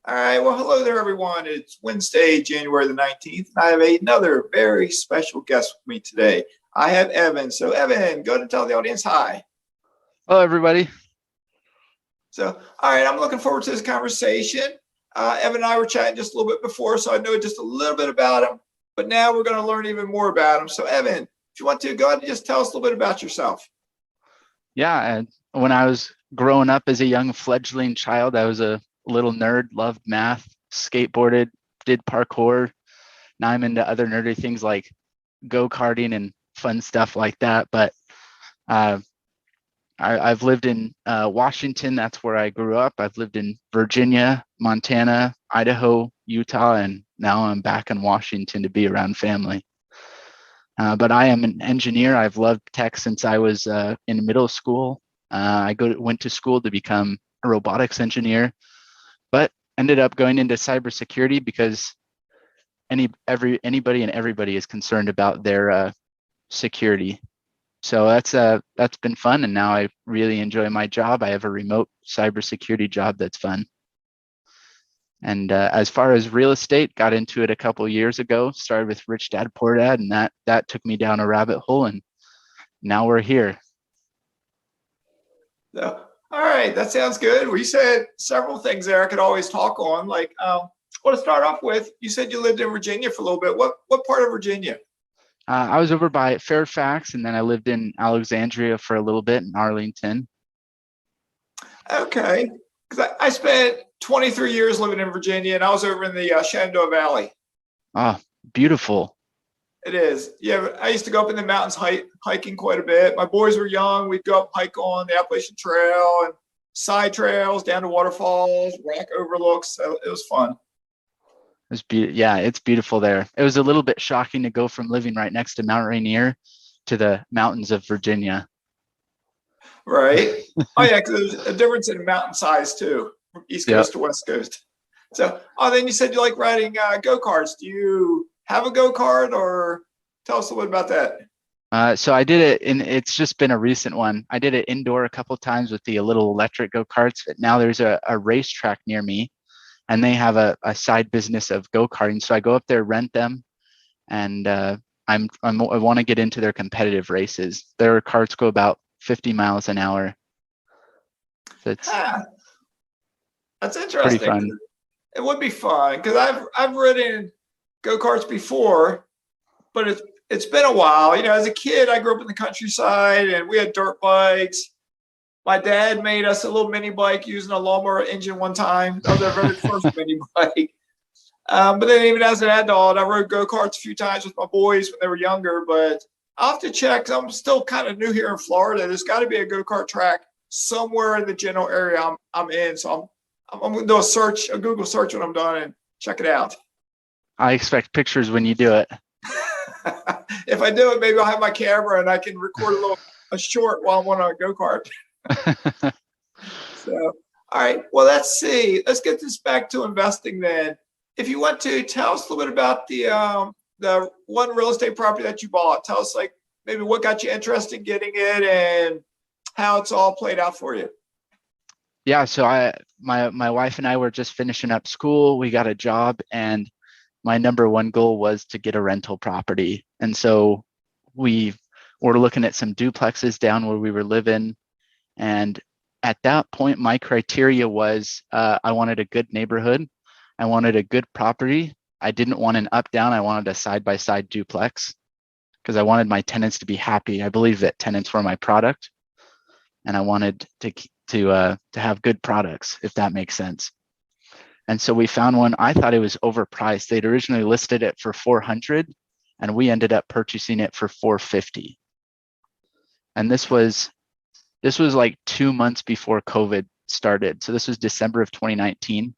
All right. Well, hello there, everyone. It's Wednesday, January the 19th, and I have another very special guest with me today. I have Evan. So, Evan, go ahead and tell the audience hi. Hello, everybody. So, all right, I'm looking forward to this conversation. Evan and I were chatting just a little bit before, so I know just a little bit about him, but now we're going to learn even more about him. So, Evan, if you want to, go ahead and just tell us a little bit about yourself. Yeah, and when I was growing up as a young fledgling child, I was a little nerd, loved math, skateboarded, did parkour. Now I'm into other nerdy things like go-karting and fun stuff like that. But uh, I've lived in Washington. That's where I grew up. I've lived in Virginia, Montana, Idaho, Utah, and now I'm back in Washington to be around family. But I am an engineer. I've loved tech since I was in middle school. Went to school to become a robotics engineer, but ended up going into cybersecurity because anybody and everybody is concerned about their security. So that's been fun, and now I really enjoy my job. I have a remote cybersecurity job that's fun. And as far as real estate, got into it a couple of years ago. Started with Rich Dad Poor Dad, and that took me down a rabbit hole, and now we're here. So, all right, that sounds good. We said several things there I could always talk on. Well, to start off with, you said you lived in Virginia for a little bit. What part of Virginia? I was over by Fairfax, and then I lived in Alexandria for a little bit in Arlington. Okay, because I spent 23 years living in Virginia, and I was over in the Shenandoah Valley. Oh, beautiful. It is. Yeah, I used to go up in the mountains hiking quite a bit. My boys were young. We'd go up hike on the Appalachian Trail and side trails down to waterfalls, rock overlooks. So it was fun. Yeah, it's beautiful there. It was a little bit shocking to go from living right next to Mount Rainier to the mountains of Virginia. Right. Oh yeah, because there's a difference in mountain size too, from East Yeah. Coast to West Coast. So, then you said you like riding go karts. Do you have a go kart, or tell us a little bit about that? So I did it, and it's just been a recent one. I did it indoor a couple times with the little electric go karts, but now there's a racetrack near me, and they have a side business of go karting. So I go up there, rent them, and I want to get into their competitive races. Their carts go about 50 miles an hour. So it's Ah, that's pretty interesting. fun. It would be fun because I've ridden go karts before, but it's been a while. You know, as a kid, I grew up in the countryside, and we had dirt bikes. My dad made us a little mini bike using a lawnmower engine one time. That was our very first mini bike. But then even as an adult, I rode go karts a few times with my boys when they were younger. But I'll have to check. 'Cause I'm still kind of new here in Florida. There's got to be a go kart track somewhere in the general area I'm in. So I'm going to do a Google search when I'm done and check it out. I expect pictures when you do it. If I do it, maybe I'll have my camera and I can record a short while I'm on a go kart. So, all right. Well, let's see. Let's get this back to investing then. If you want to tell us a little bit about the one real estate property that you bought, tell us like maybe what got you interested in getting it and how it's all played out for you. Yeah, so my wife and I were just finishing up school. We got a job, and my number one goal was to get a rental property. And so we were looking at some duplexes down where we were living. And at that point, my criteria was I wanted a good neighborhood. I wanted a good property. I didn't want an up down. I wanted a side by side duplex because I wanted my tenants to be happy. I believe that tenants were my product, and I wanted to have good products, if that makes sense. And so we found one. I thought it was overpriced. They'd originally listed it for 400, and we ended up purchasing it for 450. And this was like 2 months before COVID started. So this was December of 2019,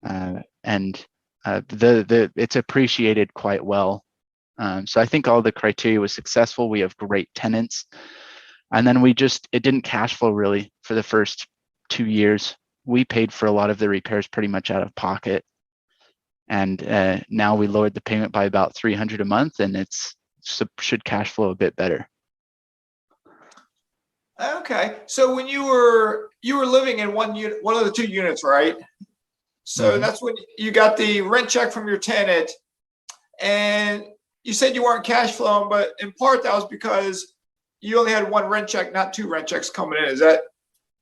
and it's appreciated quite well. So I think all the criteria was successful. We have great tenants, and then it didn't cash flow really for the first 2 years. We paid for a lot of the repairs pretty much out of pocket, and now we lowered the payment by about $300 a month, and should cash flow a bit better. Okay. So when you were living in one of the two units, right? So that's when you got the rent check from your tenant, and you said you weren't cash flowing, but in part that was because you only had one rent check, not two rent checks coming in. Does that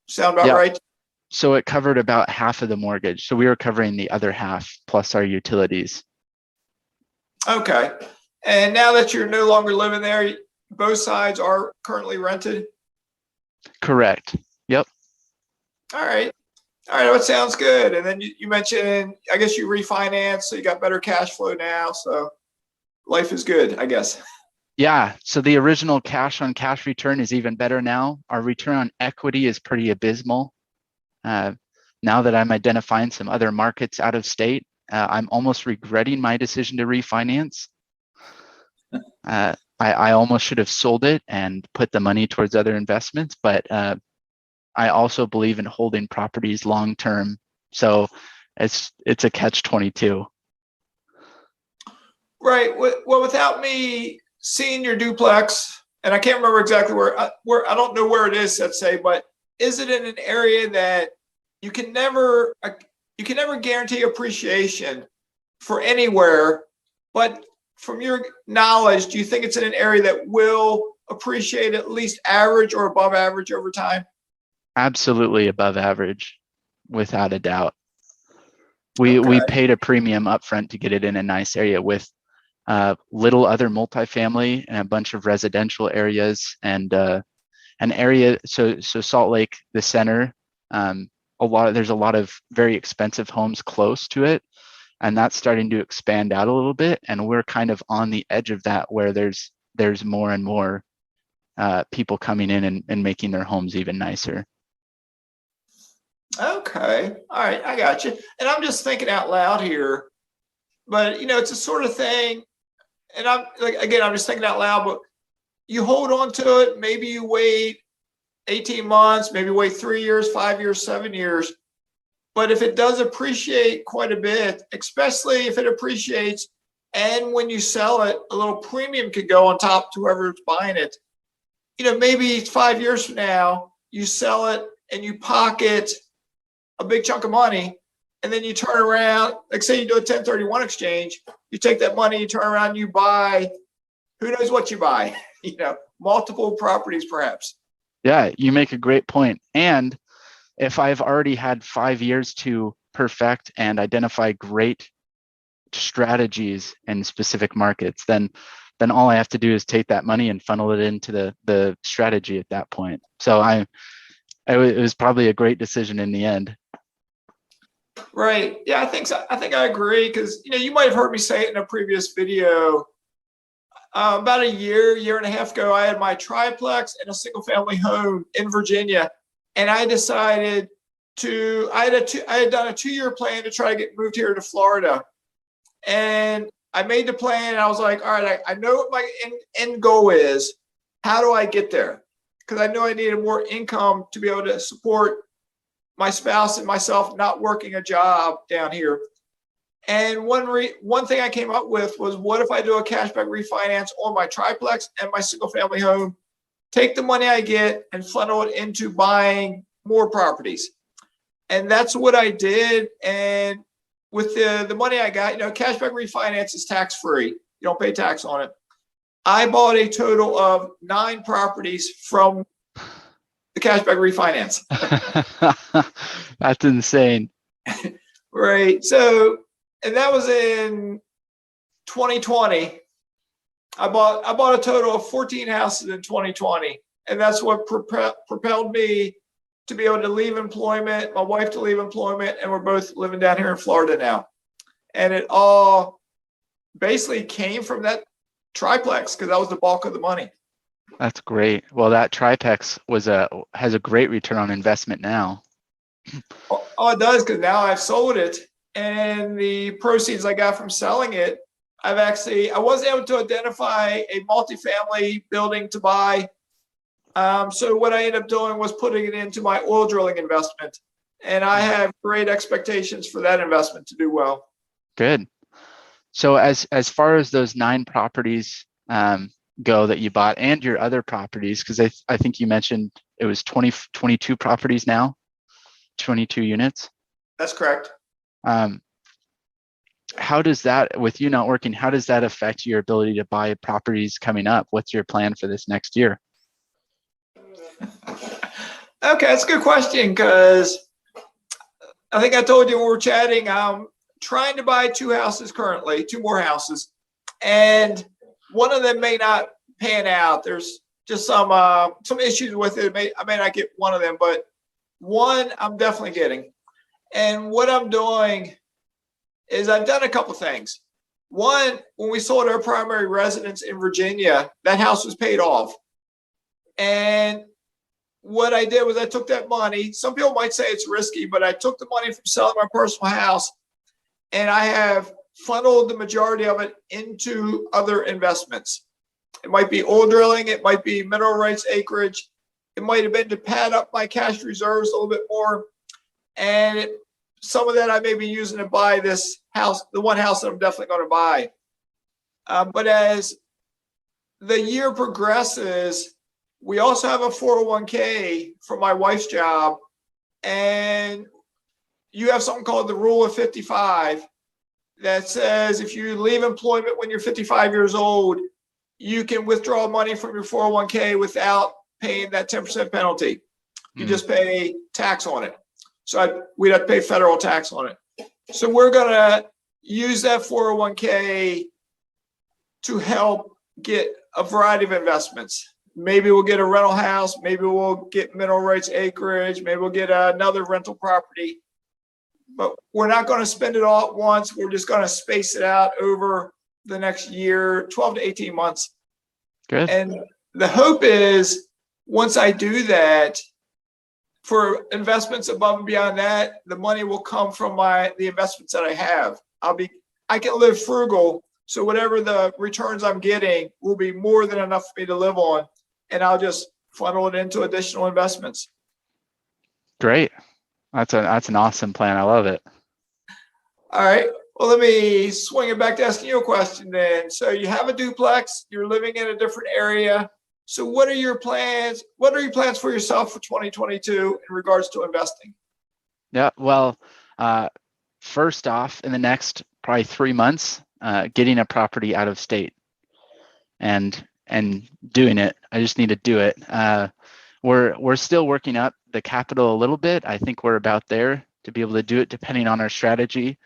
sound about Yeah. right? So it covered about half of the mortgage. So we were covering the other half plus our utilities. Okay. And now that you're no longer living there, both sides are currently rented? Correct. Yep. All right. All right. That sounds good. And then you mentioned, I guess you refinanced, so you got better cash flow now. So life is good, I guess. Yeah. So the original cash on cash return is even better now. Our return on equity is pretty abysmal. Now that I'm identifying some other markets out of state, I'm almost regretting my decision to refinance. I almost should have sold it and put the money towards other investments, but I also believe in holding properties long term. So it's a catch-22. Right. Well, without me seeing your duplex, and I can't remember exactly where I don't know where it is, let's say, but is it in an area that you can never guarantee appreciation for anywhere, but from your knowledge, do you think it's in an area that will appreciate at least average or above average over time? Absolutely above average, without a doubt. We paid a premium upfront to get it in a nice area with little other multifamily and a bunch of residential areas and an area. So Salt Lake, the center, there's a lot of very expensive homes close to it, and that's starting to expand out a little bit. And we're kind of on the edge of that, where there's more and more people coming in and making their homes even nicer. Okay. All right. I got you. And I'm just thinking out loud here, but it's a sort of thing. And I'm like, again, I'm just thinking out loud, but you hold on to it. Maybe you wait 18 months, maybe wait 3 years, 5 years, 7 years. But if it does appreciate quite a bit, especially if it appreciates, and when you sell it, a little premium could go on top to whoever's buying it. Maybe 5 years from now, you sell it and you pocket a big chunk of money, and then you turn around, like say you do a 1031 exchange, you take that money, you turn around, you buy, who knows what you buy, multiple properties perhaps. Yeah, you make a great point. And if I've already had 5 years to perfect and identify great strategies in specific markets, then all I have to do is take that money and funnel it into the strategy at that point. So it was probably a great decision in the end. Right. Yeah, I think so. I think I agree, because you might have heard me say it in a previous video. About a year and a half ago, I had my triplex and a single family home in Virginia, and I decided I had done a 2-year plan to try to get moved here to Florida, and I made the plan. And I was like, all right, I know what my end goal is. How do I get there? Because I know I needed more income to be able to support my spouse and myself not working a job down here. And one thing I came up with was, what if I do a cashback refinance on my triplex and my single family home, take the money I get and funnel it into buying more properties. And that's what I did. And with the money I got, cashback refinance is tax free. You don't pay tax on it. I bought a total of 9 properties from the cashback refinance. That's insane. Right. So, and that was in 2020. I bought a total of 14 houses in 2020. And that's what propelled me to be able to leave employment, my wife to leave employment, and we're both living down here in Florida now. And it all basically came from that triplex, because that was the bulk of the money. That's great. Well, that triplex has a great return on investment now. Oh, it does, because now I've sold it, and the proceeds I got from selling it, I wasn't able to identify a multifamily building to buy. So what I ended up doing was putting it into my oil drilling investment, and I have great expectations for that investment to do well. Good. So as far as those 9 properties go that you bought, and your other properties, because I think you mentioned it was 22 properties now, 22 units. That's correct. How does that, with you not working, how does that affect your ability to buy properties coming up? What's your plan for this next year? Okay, that's a good question, because I think I told you when we were chatting, I'm trying to buy two houses currently, two more houses, and one of them may not pan out. There's just some issues with it. I may not get one of them, but one I'm definitely getting. And what I'm doing is I've done a couple things. One, when we sold our primary residence in Virginia, that house was paid off. And what I did was I took that money. Some people might say it's risky, but I took the money from selling my personal house, and I have funneled the majority of it into other investments. It might be oil drilling. It might be mineral rights acreage. It might have been to pad up my cash reserves a little bit more. And some of that I may be using to buy this house, the one house that I'm definitely going to buy. But as the year progresses, we also have a 401k for my wife's job. And you have something called the Rule of 55 that says if you leave employment when you're 55 years old, you can withdraw money from your 401k without paying that 10% penalty. You just pay tax on it. So we'd have to pay federal tax on it. So we're going to use that 401k to help get a variety of investments. Maybe we'll get a rental house. Maybe we'll get mineral rights acreage. Maybe we'll get another rental property. But we're not going to spend it all at once. We're just going to space it out over the next year, 12 to 18 months. Good. And the hope is once I do that, for investments above and beyond that, the money will come from the investments that I have. I can live frugal, so whatever the returns I'm getting will be more than enough for me to live on, and I'll just funnel it into additional investments. Great. That's an awesome plan. I love it. All right. Well, let me swing it back to asking you a question then. So you have a duplex, you're living in a different area. So what are your plans? What are your plans for yourself for 2022 in regards to investing? Yeah. Well, first off, in the next probably 3 months, getting a property out of state and doing it. I just need to do it. We're still working up the capital a little bit. I think we're about there to be able to do it depending on our strategy.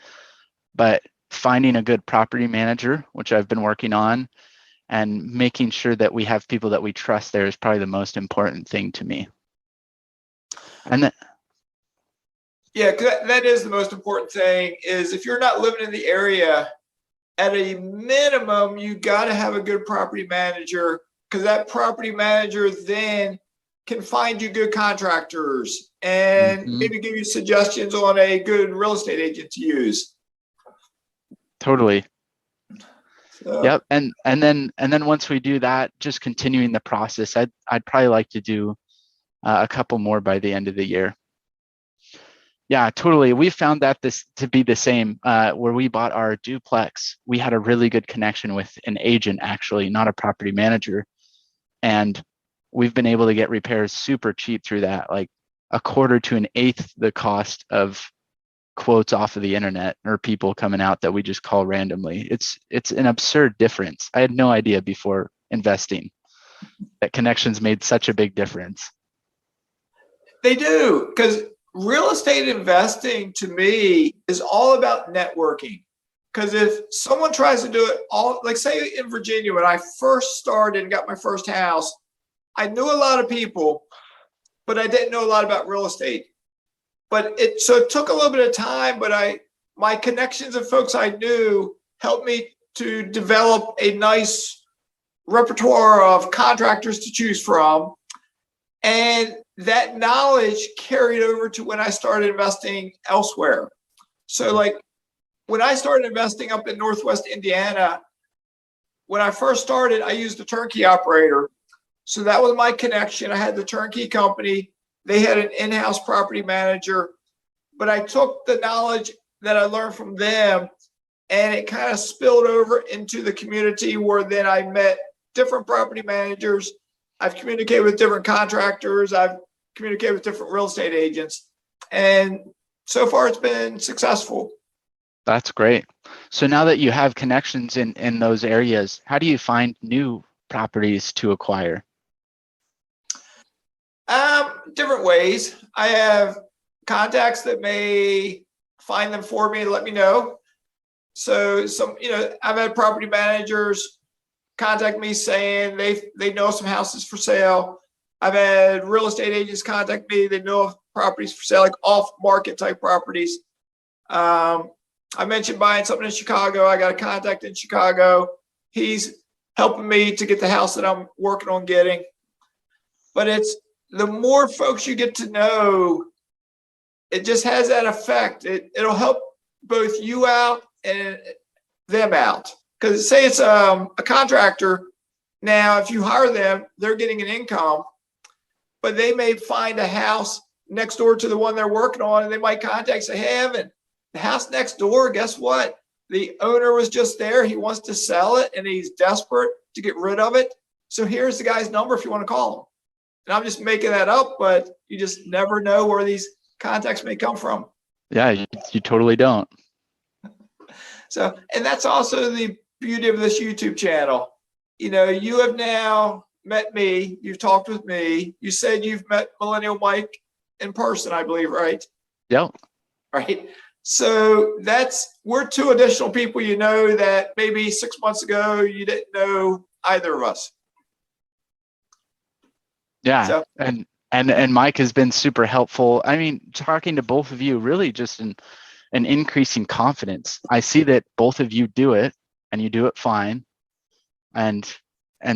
But finding a good property manager, which I've been working on, and making sure that we have people that we trust there is probably the most important thing to me. And yeah, that is the most important thing. Is if you're not living in the area, at a minimum, you got to have a good property manager, because that property manager then can find you good contractors and maybe give you suggestions on a good real estate agent to use. Totally. So, yep. And then once we do that, just continuing the process. I'd probably like to do a couple more by the end of the year. Yeah, totally. We found that this to be the same. Where we bought our duplex, we had a really good connection with an agent, actually, not a property manager. And we've been able to get repairs super cheap through that, like a quarter to an eighth the cost of quotes off of the internet or people coming out that we just call randomly. It's an absurd difference. I had no idea before investing that connections made such a big difference. they do, because real estate investing to me is all about networking. Because if someone tries to do it all, like say in Virginia, when I first started and got my first house, I knew a lot of people, but I didn't know a lot about real estate. But it took a little bit of time, but my connections of folks I knew helped me to develop a nice repertoire of contractors to choose from. And that knowledge carried over to when I started investing elsewhere. So like when I started investing up in Northwest Indiana, when I first started, I used a turnkey operator. So that was my connection. I had the turnkey company. They had an in-house property manager, but I took the knowledge that I learned from them and it kind of spilled over into the community, where then I met different property managers. I've communicated with different contractors. I've communicated with different real estate agents. And so far it's been successful. That's great. So now that you have connections in those areas, how do you find new properties to acquire? Different ways. I have contacts that may find them for me and let me know. So I've had property managers contact me saying they know some houses for sale. I've had real estate agents contact me. They know of properties for sale, like off market type properties. I mentioned buying something in Chicago. I got a contact in Chicago. He's helping me to get the house that I'm working on getting. But it's the more folks you get to know, it just has that effect. It'll help both you out and them out. Because say it's a contractor. Now, if you hire them, they're getting an income, but they may find a house next door to the one they're working on, and they might contact, say, hey, Evan, the house next door, guess what? The owner was just there. He wants to sell it, and he's desperate to get rid of it. So here's the guy's number if you want to call him. And I'm just making that up, but you just never know where these contacts may come from. Yeah, you totally don't. So, and that's also the beauty of this YouTube channel. You have now met me. You've talked with me. You said you've met Millennial Mike in person, I believe, right? Yep. Right. So we're two additional people that maybe 6 months ago you didn't know either of us. Yeah. So, and Mike has been super helpful. I mean, talking to both of you really just an increasing confidence. I see that both of you do it and you do it fine. And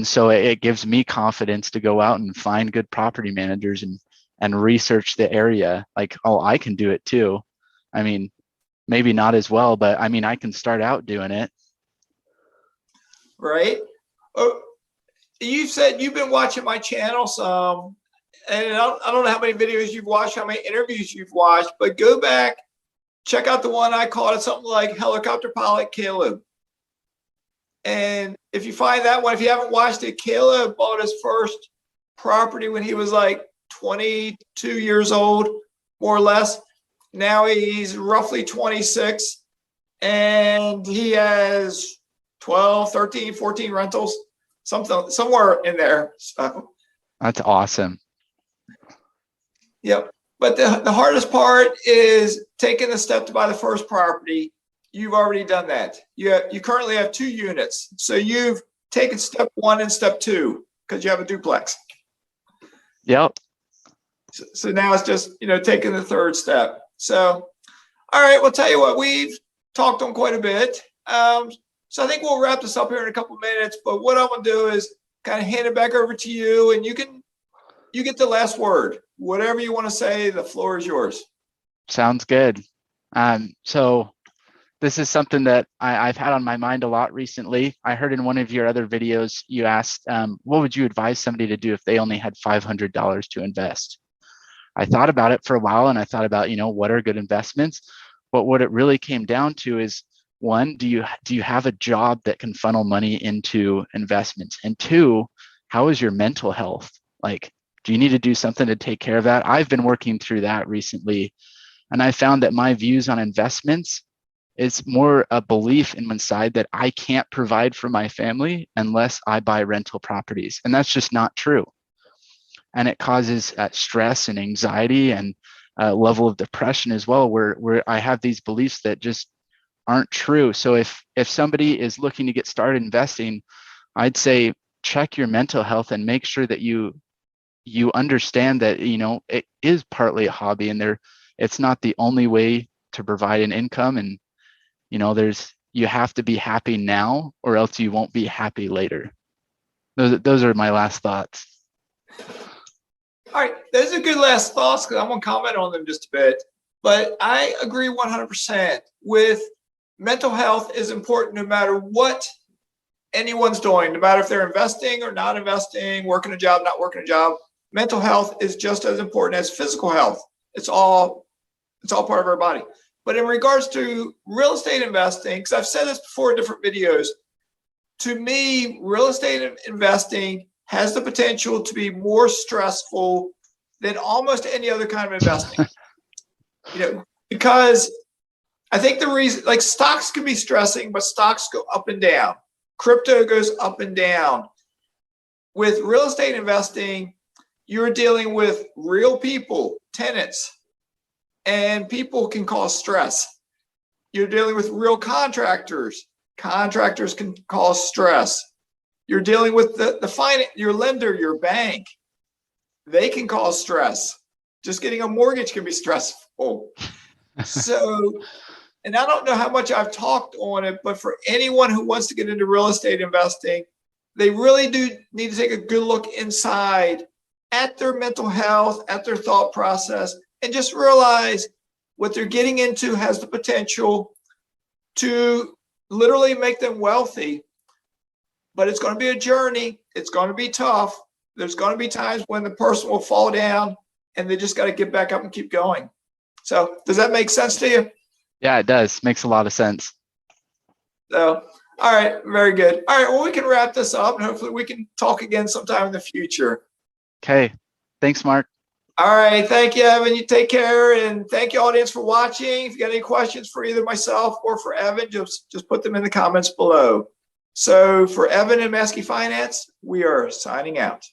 so it gives me confidence to go out and find good property managers and research the area. Like, oh, I can do it too. I mean, maybe not as well, but I mean, I can start out doing it. Right. Oh, you said you've been watching my channel some, and I don't know how many videos you've watched, how many interviews you've watched, but go back, check out the one I called it something like Helicopter Pilot Caleb. And if you find that one, if you haven't watched it, Caleb bought his first property when he was like 22 years old, more or less. Now he's roughly 26 and he has 12, 13, 14 rentals, somewhere in there. So That's awesome. Yep. But the hardest part is taking the step to buy the first property. You've already done that. You currently have 2 units. So you've taken step 1 and step 2 because you have a duplex. Yep. So now it's just, taking the 3rd step. So, all right, well, tell you what, we've talked on quite a bit. So I think we'll wrap this up here in a couple of minutes. But what I'm going to do is kind of hand it back over to you, and you get the last word. Whatever you want to say, the floor is yours. Sounds good. So this is something that I've had on my mind a lot recently. I heard in one of your other videos, you asked, what would you advise somebody to do if they only had $500 to invest? I thought about it for a while, and I thought about, what are good investments? But what it really came down to is, 1, do you have a job that can funnel money into investments? And 2, how is your mental health? Like, do you need to do something to take care of that? I've been working through that recently, and I found that my views on investments is more a belief in one side that I can't provide for my family unless I buy rental properties. And that's just not true. And it causes stress and anxiety and a level of depression as well, where I have these beliefs that just aren't true. So if somebody is looking to get started investing, I'd say check your mental health and make sure that you understand that, it is partly a hobby, and it's not the only way to provide an income. And, you have to be happy now, or else you won't be happy later. Those are my last thoughts. All right, those are good last thoughts because I'm going to comment on them just a bit. But I agree 100% with mental health is important no matter what anyone's doing, no matter if they're investing or not investing, working a job, not working a job. Mental health is just as important as physical health. It's all part of our body. But in regards to real estate investing, because I've said this before in different videos, to me, real estate investing has the potential to be more stressful than almost any other kind of investing. Because I think the reason, like stocks can be stressing, but stocks go up and down. Crypto goes up and down. With real estate investing, you're dealing with real people, tenants, and people can cause stress. You're dealing with real contractors. Contractors can cause stress. You're dealing with your lender, your bank. They can cause stress. Just getting a mortgage can be stressful. So, and I don't know how much I've talked on it, but for anyone who wants to get into real estate investing, they really do need to take a good look inside at their mental health, at their thought process, and just realize what they're getting into has the potential to literally make them wealthy. But it's going to be a journey. It's going to be tough. There's going to be times when the person will fall down and they just got to get back up and keep going. So does that make sense to you? Yeah, it does. Makes a lot of sense. So, all right, very good. All right, well, we can wrap this up and hopefully we can talk again sometime in the future. Okay. Thanks, Mark. All right, thank you, Evan. You take care, and thank you, audience, for watching. If you got any questions for either myself or for Evan, just put them in the comments below. So for Evan and Mazske Finance, we are signing out.